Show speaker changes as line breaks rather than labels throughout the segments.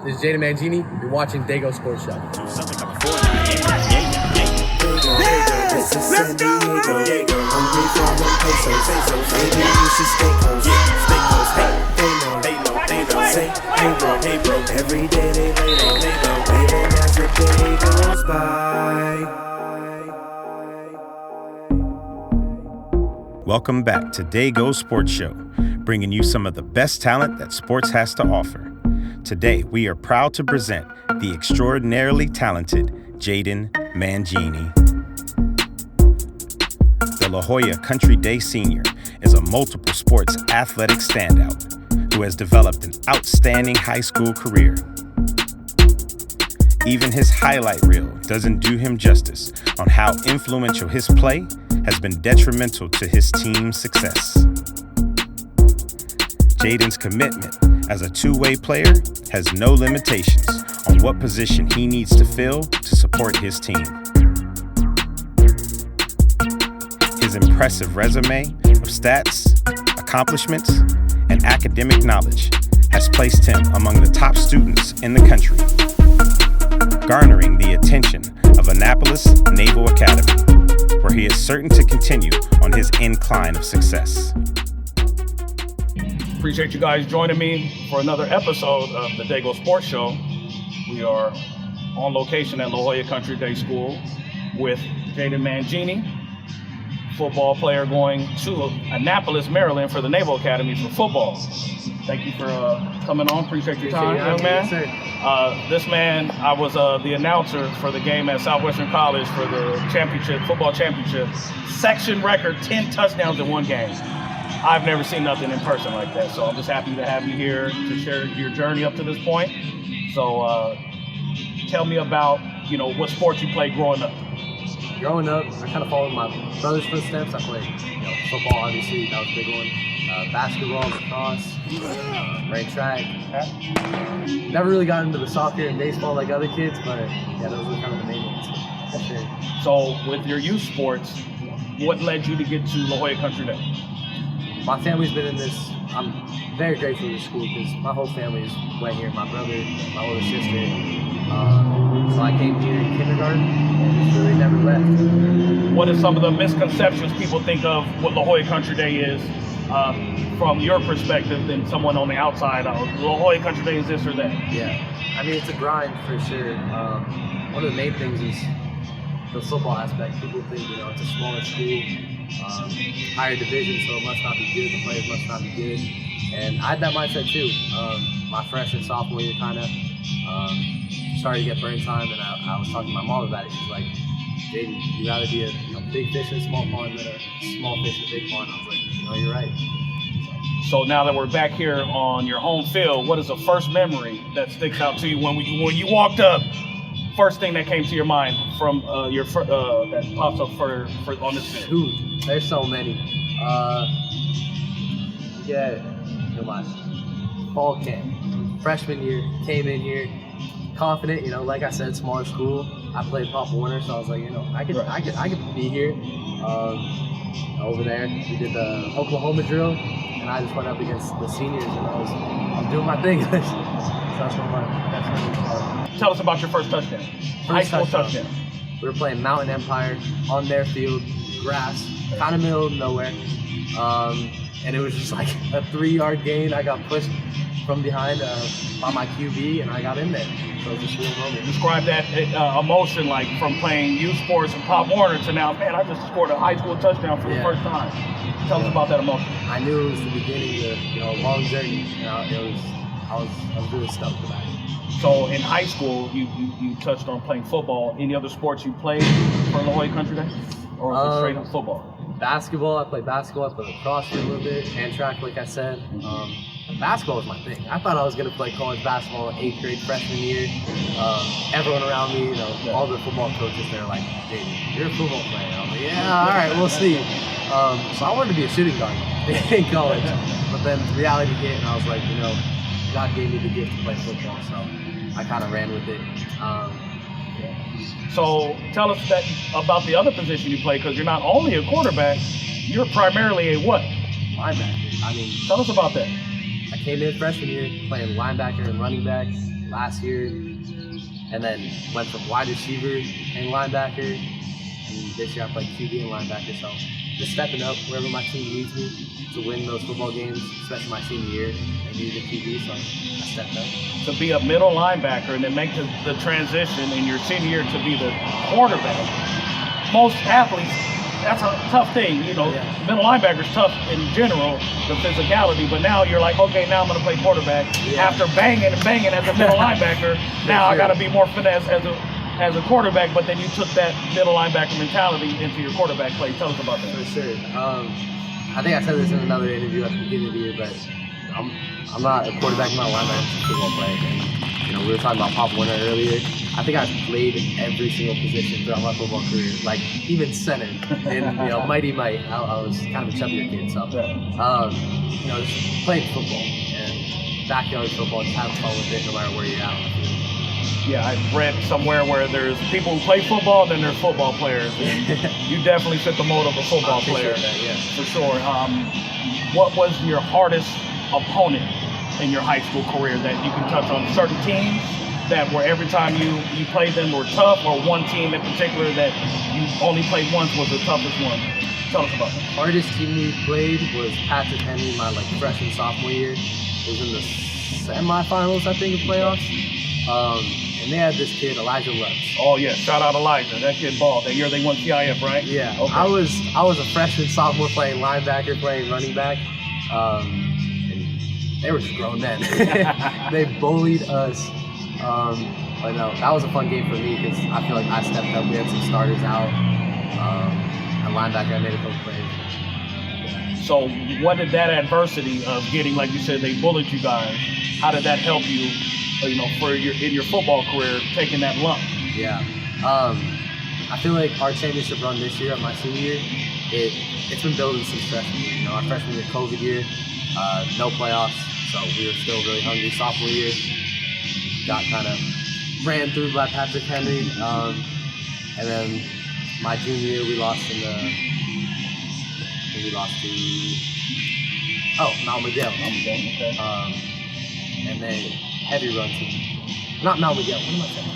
This is Jaden Mangini. You're watching Daygo Sports Show.
Yes, let's go! Hungry for them pesos. Maybe you should stay close. Say, hey bro. Every day they lay waiting as the day goes by.
Welcome back to Daygo Sports Show, bringing you some of the best talent that sports has to offer. Today, we are proud to present the extraordinarily talented Jaden Mangini. The La Jolla Country Day senior is a multiple sports athletic standout who has developed an outstanding high school career. Even his highlight reel doesn't do him justice on how influential his play has been detrimental to his team's success. Jaden's commitment as a two-way player has no limitations on what position he needs to fill to support his team. His impressive resume of stats, accomplishments, and academic knowledge has placed him among the top students in the country, garnering the attention of Annapolis Naval Academy, where he is certain to continue on his incline of success.
Appreciate you guys joining me for another episode of the Daygo Sports Show. We are on location at La Jolla Country Day School with Jaden Mangini, football player going to Annapolis, Maryland for the Naval Academy for football. Thank you for coming on. Appreciate your time, young man. This man, I was the announcer for the game at Southwestern College for the football championship. Section record, 10 touchdowns in one game. I've never seen nothing in person like that, so I'm just happy to have you here to share your journey up to this point. So tell me about, what sports you played growing up.
Growing up, I kind of followed my brother's footsteps. I played, football, obviously, that was a big one. Basketball, lacrosse, ran track. Never really got into the soccer and baseball like other kids, but yeah, those were kind of the main ones. Sure.
So with your youth sports, what led you to get to La Jolla Country Day?
My family's been in this. I'm very grateful to the school because my whole family went here. My brother, my older sister. So I came here in kindergarten and just really never left.
What are some of the misconceptions people think of what La Jolla Country Day is from your perspective than someone on the outside? La Jolla Country Day is this or that?
Yeah, I mean, it's a grind for sure. One of the main things is the football aspect. People think, it's a smaller school, higher division, so it must not be good. The players must not be good. And I had that mindset too. My freshman, sophomore year, kind of started to get burn time, and I was talking to my mom about it. She's like, "Jaden, you'd rather be a big fish in a small pond than a small fish in a big pond." I was like, "You're right."
So now that we're back here on your home field, what is the first memory that sticks out to you when you walked up? First thing that came to your mind from that pops up for on this field?
Dude, there's so many. My fall camp, freshman year, came in here confident. Like I said, smaller school. I played Pop Warner, so I was like, I could be here. Over there, we did the Oklahoma drill, and I just went up against the seniors, and I was doing my thing. So that's what
Tell us about your first touchdown. High school touchdown.
We were playing Mountain Empire on their field, grass, kind of middle of nowhere. And it was just like a 3-yard gain. I got pushed from behind by my QB, and I got in there. So it was just a real moment.
Describe that emotion, like from playing youth sports and Pop Warner to now, man, I just scored a high school touchdown for the first time. Tell us about that emotion.
I knew it was the beginning of a long journey. I was really stoked about it.
So in high school, you touched on playing football. Any other sports you played for La Jolla Country Day? Or was it straight up football?
Basketball, I played basketball, I played lacrosse for a little bit, and track, like I said. Basketball was my thing. I thought I was going to play college basketball in 8th grade freshman year. Everyone around me, all the football coaches, they're like, "Jaden, you're a football player." I was like, "Yeah, all right, we'll see." So I wanted to be a shooting guard in college. But then reality hit, and I was like, God gave me the gift to play football, so I kind of ran with it.
So tell us about the other position you play, because you're not only a quarterback, you're primarily a what?
Linebacker.
Tell us about that.
I came in freshman year playing linebacker and running back. last year, and then went from wide receiver and linebacker, and this year I played QB and linebacker. So just stepping up wherever my team needs me to win those football games, especially my senior year, and need a QB, so I stepped up.
To be a middle linebacker and then make the transition in your senior year to be the quarterback. Most athletes, that's a tough thing, you know.
Yeah.
Middle linebacker's tough in general, the physicality, but now you're like, okay, now I'm going to play quarterback.
Yeah.
After banging and banging as a middle linebacker, now I got to be more finesse as a quarterback, but then you took that middle linebacker mentality into your quarterback play. Tell us about that.
For sure. I think I said this in another interview at the beginning of the year, but I'm not a quarterback, I'm not a linebacker, I'm a football player. And, you know, we were talking about Pop Warner earlier. I think I've played every single position throughout my football career, like even center. And, you know, Mighty Might, I was kind of a chubbier kid, so, you know, just playing football and backyard football, just having fun with it no matter where you're at.
Yeah, I read somewhere where there's people who play football, then there's football players. And you definitely fit the mold of a football player,
that, yeah.
for sure. What was your hardest opponent in your high school career that you can touch on? Certain teams that were every time you played them were tough, or one team in particular that you only played once was the toughest one? Tell us about that.
Hardest team we played was Patrick Henry my freshman sophomore year. It was in the semifinals, I think, of playoffs. And they had this kid, Elijah Lutz.
Oh yeah, shout out Elijah. That kid balled. That year they won CIF, right?
Yeah.
Okay.
I was a freshman, sophomore, playing linebacker, playing running back. And they were just grown men. They bullied us. But no, that was a fun game for me because I feel like I stepped up. We had some starters out. At linebacker, I made a couple plays.
So what did that adversity of getting, like you said, they bullied you guys, how did that help you, you know, in your football career, taking that lump?
Yeah. I feel like our championship run this year, my senior year, it's been building some stress for me. You know, our freshman year, COVID year, no playoffs, so we were still really hungry. Sophomore year, got kind of ran through by Patrick Henry, and then my junior year we lost to Mount Miguel.
Okay.
And then heavy run team. Not Mount Miguel. What am I saying?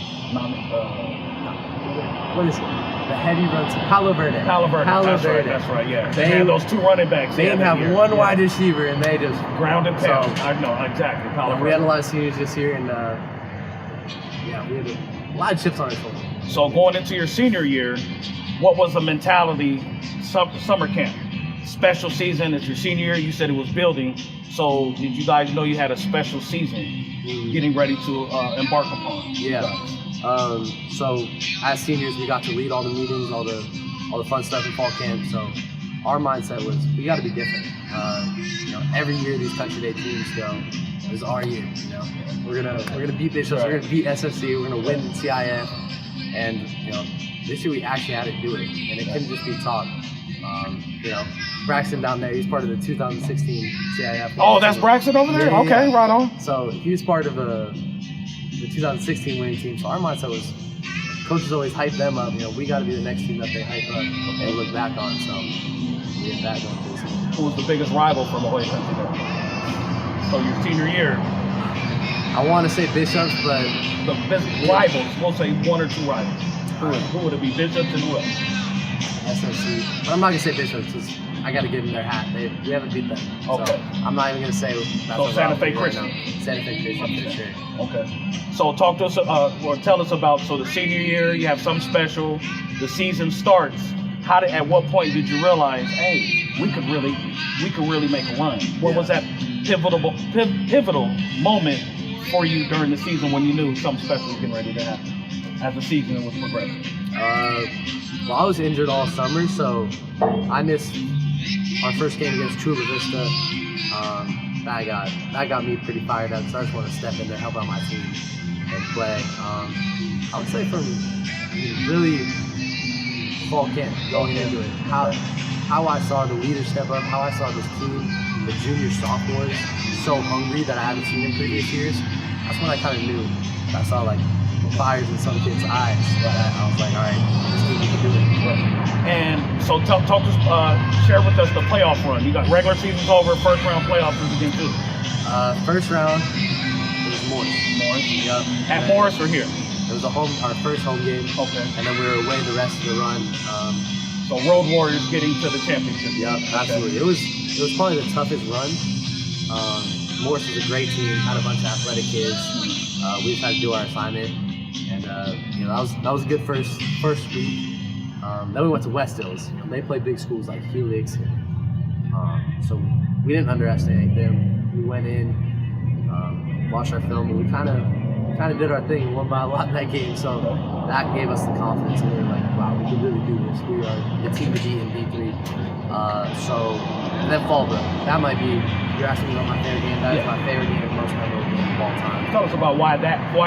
What is it? The heavy run team. Palo Verde.
That's right. Yeah. They had those two running backs.
They didn't have one wide receiver, and they just
ground and pound.
So,
I know exactly. Palo Verde.
We had a lot of seniors this year, and we had a lot of chips on our shoulders.
So going into your senior year, what was the mentality? Summer camp, special season. It's your senior year. You said it was building. So did you guys know you had a special season getting ready to embark upon?
Yeah. So as seniors, we got to lead all the meetings, all the fun stuff in fall camp. So our mindset was we got to be different. You know, every year these country day teams go, "This is our year." You know, we're gonna beat Bishops, we're gonna beat SFC, we're gonna win CIF, and you know, this year we actually had to do it, and it couldn't just be talk. You know, Braxton down there, he's part of the 2016 CIF.
Oh, that's Braxton over there?
Yeah,
okay,
yeah.
Right on.
So he was part of the 2016 winning team. So our mindset was, coaches always hype them up. You know, we got to be the next team that they hype up and look back on. So we had that going through.
Who was the biggest rival for La Jolla Country there? So your senior year.
I want to say Bishops, but
the best rivals, we'll say one or two rivals. Who would it be? Bishops and who else?
SFC. But I'm not gonna say Bishops because I gotta give them their hat. We haven't beat them.
Okay.
So I'm not even gonna say that's
So
a
Santa Fe
rivalry
Christian.
right now. Santa Fe Christian for sure.
Okay. So talk to us, or tell us about, so the senior year, you have something special, the season starts. At what point did you realize, hey, we could really make a run? What was that pivotal moment for you during the season when you knew something special was getting ready to happen as the season was progressing?
Well, I was injured all summer, so I missed our first game against Chula Vista. That got me pretty fired up, so I just want to step in there, help out my team, and play. I would say from really fall camp going into it, how I saw the leaders step up, how I saw this team, the junior sophomores, so hungry that I haven't seen in previous years. That's when I kind of knew. I saw like fires in some kids' eyes. I was like, all right, this team can do it.
And so share with us the playoff run. You got regular season's over, first round playoffs is again too.
First round, it was Morris.
Morris.
Yep.
At Morris or here?
It was our first home game.
Okay.
And then we were away the rest of the run.
So Road Warriors getting to the championship.
Yep, absolutely.
Okay.
It was probably the toughest run. Morris was a great team, had a bunch of athletic kids. We just had to do our assignment, and that was a good first week. Then we went to West Hills. They play big schools like Helix, so we didn't underestimate them. We went in, watched our film, and we kind of did our thing and won by a lot in that game. So that gave us the confidence, and we were like, wow, we can really do this. We are the team to beat in D3. And then Fallbrook. That might be, you're asking me about my favorite game. That is my favorite game, most memorable game of all time.
Tell us about why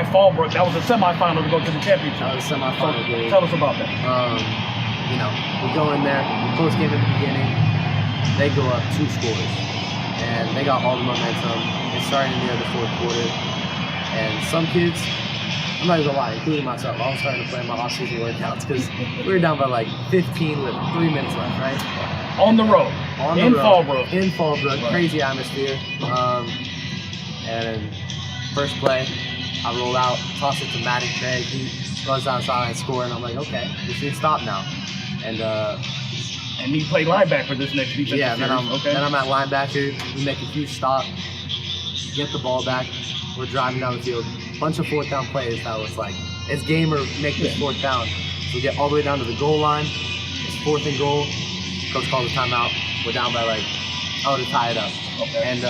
Fallbrook. That was a semifinal to go to the championship.
That was a semifinal game.
Tell us about that.
We go in there, close game at the beginning. They go up 2 scores, and they got all the momentum. It started near the 4th quarter, and some kids, I'm not even gonna lie, including myself, I was starting to plan my off-season workouts because we were down by like 15 with 3 minutes left, right?
On the road. In Fallbrook.
In Fallbrook. Right. Crazy atmosphere. And first play, I roll out, toss it to Maddie Craig. He runs down the sideline, score, and I'm like, okay, this needs to stop now. And
he played linebacker this next defensive
series.
Then
I'm at linebacker. We make a huge stop, get the ball back. We're driving down the field. Bunch of 4th down plays that was like, it's game or make this 4th down. So we get all the way down to the goal line. It's 4th and goal. Coach calls a timeout. We're down by to tie it up.
Okay.
And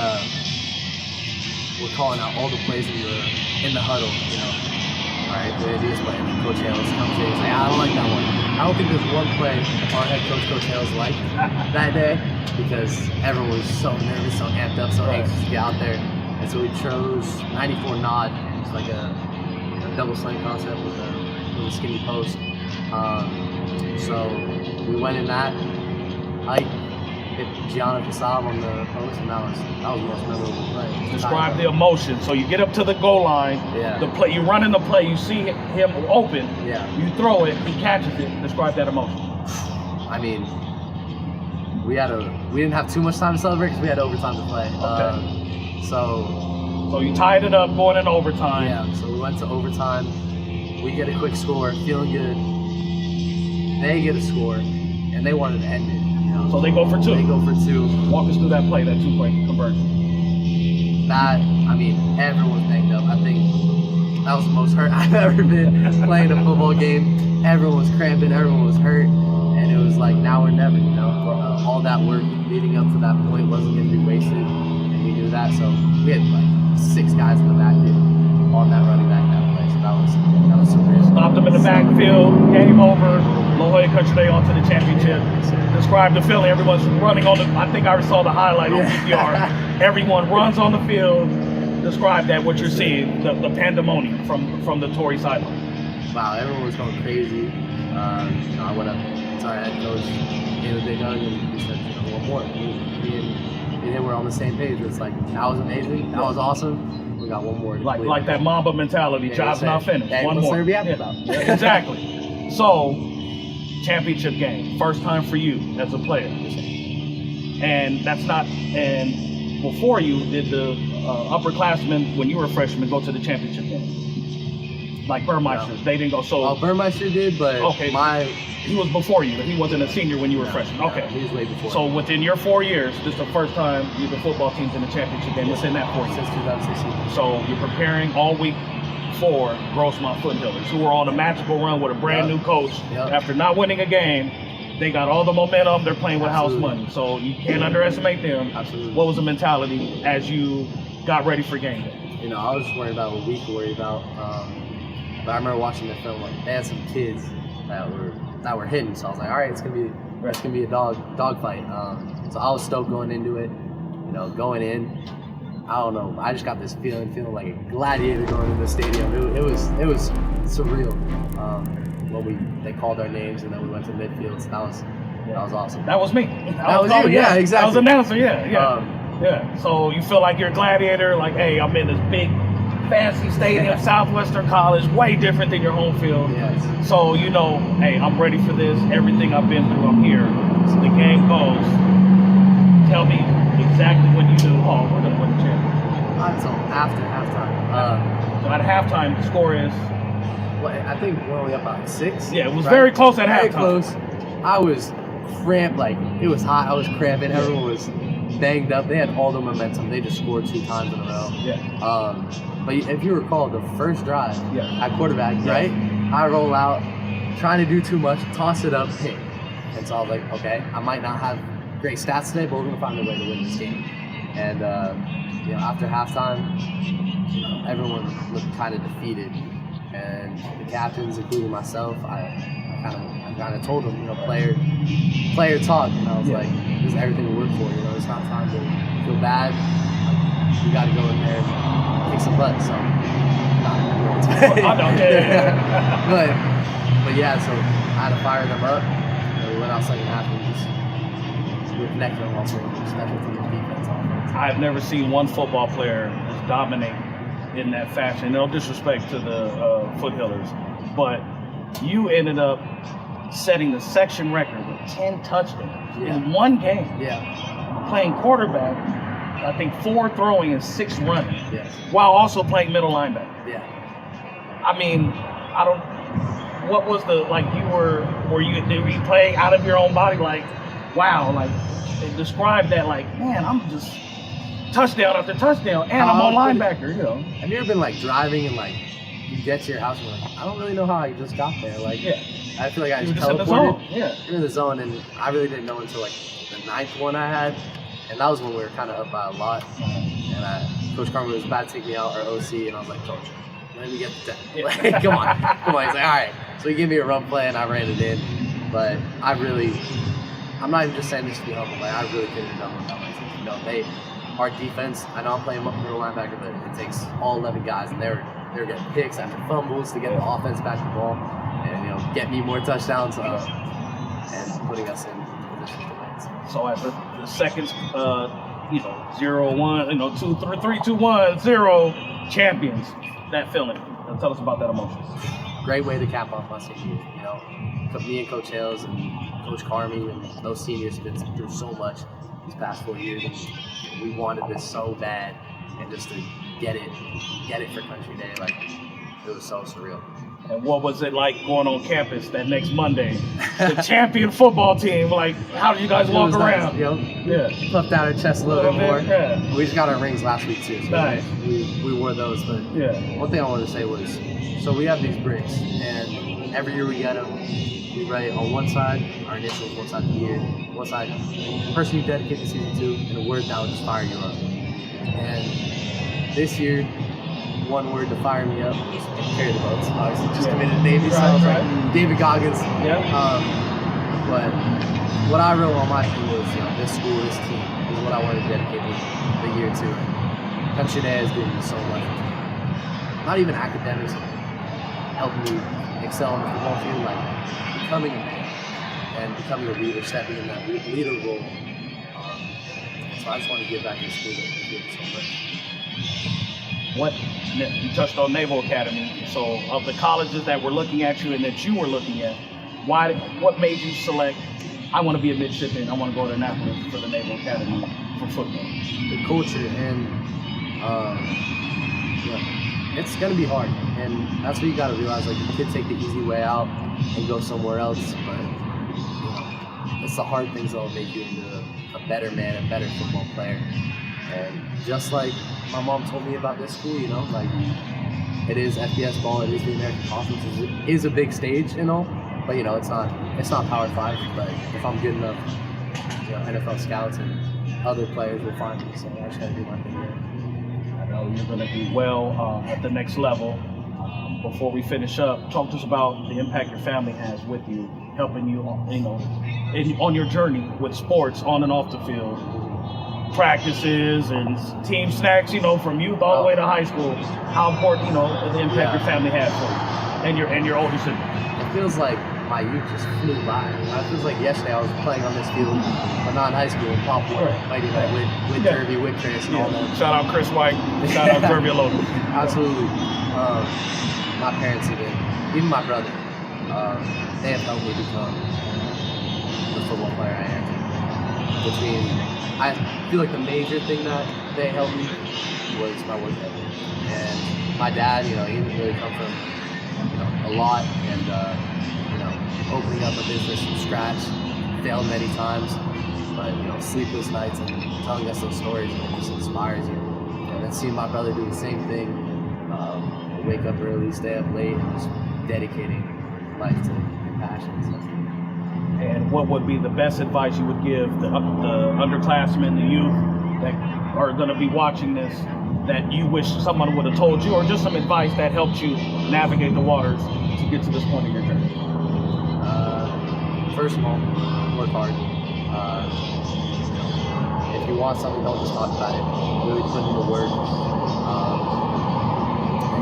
we're calling out all the plays in the huddle, All right, the idea is playing. Coach Hales comes in and says, I don't like that one. I don't think there's one play our head coach Hales liked that day because everyone was so nervous, so amped up, so anxious to get out there. And so we chose 94 nod. It's like a double sling concept with a skinny post. So we went in that. I hit Gianna Kasav on the post, and that was the most memorable play.
Describe the emotion. So you get up to the goal line.
Yeah.
The play, you run in the play. You see him open.
Yeah.
You throw it. He catches it. Describe that emotion.
I mean, we didn't have too much time to celebrate because we had overtime to play.
Okay.
So
you tied it up going in overtime.
Yeah. So we went to overtime. We get a quick score, feeling good. They get a score, and they wanted to end it.
So they go for 2.
They go for 2.
Walk us through that play, that 2-point conversion.
Everyone was banged up. I think that was the most hurt I've ever been playing a football game. Everyone was cramping, everyone was hurt, and it was like now or never, all that work leading up to that point wasn't going to be wasted, and we knew that. So we had like 6 guys in the backfield on that running back that play. So that was surreal.
Stopped them in the backfield, game over. La Jolla Country Day on to the championship. Describe the feeling. Everyone's running on I think I saw the highlight on PPR. Everyone runs on the field. Describe that, what you're seeing, the pandemonium from the Tory sideline.
Wow, everyone was going crazy. I went up to our head coach, gave a big hug, and he said, one more. Me and him were on the same page. It's like, that was amazing. That was awesome. We got one more.
Like that Mamba mentality. Job's not finished. One more. Exactly. So, championship game, first time for you as a player, and before you did the upperclassmen when you were a freshman go to the championship game, like Burmeister, they didn't go. So
Burmeister did, but
he was before you. He wasn't a senior when you were a freshman. Okay,
he was way before.
So within your 4 years, this is the first time the football team's in the championship game. Within that 4 years,
since 2016.
So you're preparing all week for Grossmont Foothillers, who were on a magical run with a brand new coach. After not winning a game, they got all the momentum. They're playing with house money, so you can't underestimate them.
Absolutely.
What was the mentality as you got ready for game day?
I was just worried about what we could worry about. But I remember watching the film. Like, they had some kids that were hidden, so I was like, all right, it's gonna be a dog fight. So I was stoked going into it. Going in. I don't know. I just got this feeling like a gladiator going into the stadium. It was surreal. When they called our names and then we went to midfield. So that was awesome.
That was me.
That was you. Yeah, exactly.
I was announcer. Yeah. So you feel like you're a gladiator. Like, hey, I'm in this big, fancy stadium, Southwestern College, way different than your home field.
Yes.
So hey, I'm ready for this. Everything I've been through, I'm here. So the game goes. Tell me exactly when you knew, we're going to win the championship.
Until after halftime.
So at halftime, the score is.
Well, I think we're only up by 6.
Yeah, it was very close at
very
halftime.
Close. I was cramped, like it was hot. I was cramping. Everyone was banged up. They had all the momentum. They just scored 2 times in a row.
Yeah.
But if you recall, the first drive
Yeah.
at quarterback, right? I roll out, trying to do too much, toss it up, hit. And so I was like, okay, I might not have great stats today, but we're gonna find a way to win this game. And after halftime, everyone looked kind of defeated, and the captains, including myself, I kind of told them, player talk, and I was like, this is everything we work for. It's not time to feel bad. Like, we got to go in there and kick some butt. So, but yeah, so I had to fire them up. We went out second half and we connected them also with special teams, defense, offense.
I've never seen one football player just dominate in that fashion. No disrespect to the Foothillers, but you ended up setting the section record with 10 touchdowns in one game.
Yeah.
Playing quarterback, I think 4 throwing and 6 running.
Yes.
While also playing middle linebacker.
Yeah.
I mean, what was were you playing out of your own body? Like, wow, like, describe that, like, man, I'm just touchdown after touchdown, and I'm on linebacker,
Have you ever been, like, driving and, like, you get to your house and you're like, I don't really know how I just got there. Like, I feel like I just teleported.
In the zone. Yeah.
You're in the zone, and I really didn't know until, like, the 9th one I had, and that was when we were kind of up by a lot. And Coach Carmen was about to take me out, our OC, and I was like, Coach, let me get the 10. Like, come on. He's like, all right. So he gave me a run play, and I ran it in. But I'm not even just saying this to be humble. Like, I really couldn't have done without my team. Our defense, I know I'm playing middle linebacker, but it takes all 11 guys, and they're getting picks after fumbles to get the offense back the ball, and get me more touchdowns, and putting us in position to win.
So at the seconds, 0-1, 2-3, 2-1, 0 champions. That feeling. Tell us about that emotion.
Great way to cap off my senior year. Me and Coach Hales and Coach Carmi and those seniors have been through so much these past 4 years. And we wanted this so bad, and just to get it for Country Day, like, it was so surreal.
And what was it like going on campus that next Monday? The champion football team, like, how did you guys walk around?
Nice, puffed out our chest a little bit more.
Yeah.
We just got our rings last week too, so
nice.
we wore those. But one thing I wanted to say was, so we have these bricks, and every year we get them. We write on one side our initials, one side of the year, one side person you dedicate to season 2, and a word that will just fire you up. And this year, one word to fire me up was carry the boats. Obviously, just committed to Navy, so I was like David Goggins.
Yeah.
But what I wrote on my thing was, this school, this team is what I wanted to dedicate the year to. Country Day has given me so much. Not even academics, helping me excel on the football field, like becoming a man and becoming a leader, stepping in that leader role. So I just want to give back to the school that gave me so much.
You touched on Naval Academy. So of the colleges that were looking at you and that you were looking at, what made you select, I want to be a midshipman, I want to go to Annapolis for the Naval Academy for football?
The culture, and it's going to be hard. And that's what you got to realize. Like, you could take the easy way out and go somewhere else, but it's the hard things that will make you into a better man, a better football player. And just like my mom told me about this school, like, it is FBS ball, it is the American Conference, it is a big stage and all, but it's not Power 5. But if I'm good enough, NFL scouts and other players will find me, so I just gotta do my thing there.
I know you're going to do well at the next level. Before we finish up, talk to us about the impact your family has with you, helping you, on your journey with sports on and off the field, practices and team snacks, from youth all the way to high school. How important, the impact your family had for you and your older siblings.
It feels like my youth just flew by. It feels like yesterday I was playing on this field, but not in high school, in Poplar, Mighty Night with Derby, with Chris, and all that.
Shout out Chris White, shout out Derby Logan.
Absolutely. My parents even my brother, they have helped me become the football player I am. I feel like the major thing that they helped me was my work ethic. And my dad, he didn't really come from, a lot, and opening up a business from scratch, failed many times, but sleepless nights and telling us those stories, and it just inspires you. And then seeing my brother do the same thing, wake up early, stay up late, and just dedicating life to passion. So.
And what would be the best advice you would give the underclassmen, the youth that are going to be watching this, that you wish someone would have told you, or just some advice that helped you navigate the waters to get to this point in your journey?
First of all, work hard. If you want something, don't just talk about it. Really put in the work.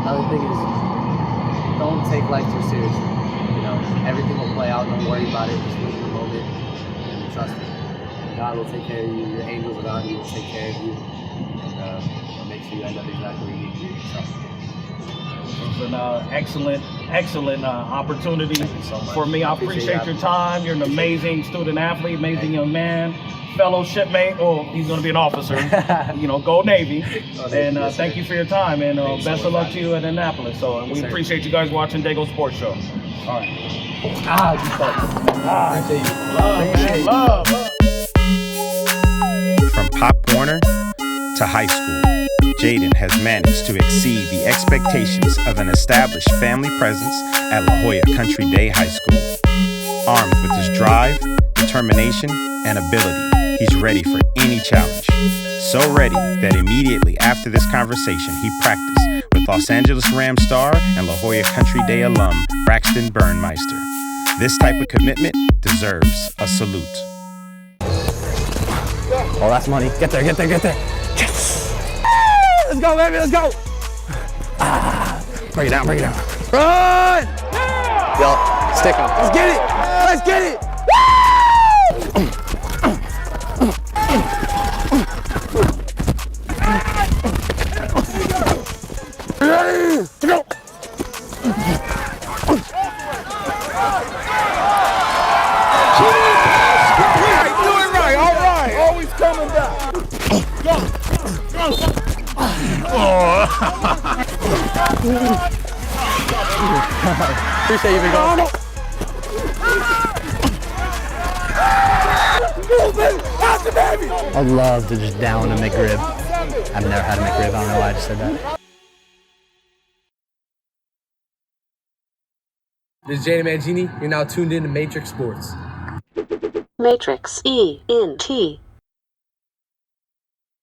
Another thing is, don't take life too seriously. Everything will play out. Don't worry about it. Just live in the moment and trust it. God will take care of you. Your angels around you will take care of you, and make sure you end up exactly where you need to be. So.
It's an excellent opportunity
so
for me. I appreciate your time. You're an amazing student athlete, amazing young man, fellow shipmate. Oh, he's going to be an officer. Go Navy. And thank you for your time, and best of luck to you at Annapolis. So we appreciate you guys watching Daygo Sports Show. All right. Appreciate you. Love.
From Pop Warner to high school, Jaden has managed to exceed the expectations of an established family presence at La Jolla Country Day High School. Armed with his drive, determination, and ability, he's ready for any challenge. So ready that immediately after this conversation, he practiced with Los Angeles Rams star and La Jolla Country Day alum Braxton Burnmeister. This type of commitment deserves a salute.
Oh, that's money. Get there. Yes! Let's go, baby, let's go! Bring it down. Run! Yo, stick him. Let's get it! Let's go! Appreciate you, big dog. I'd love to just down a McRib. I've never had a McRib. I don't know why I just said that. This is Jaden Mangini. You're now tuned in to Matrix Sports.
Matrix ENT.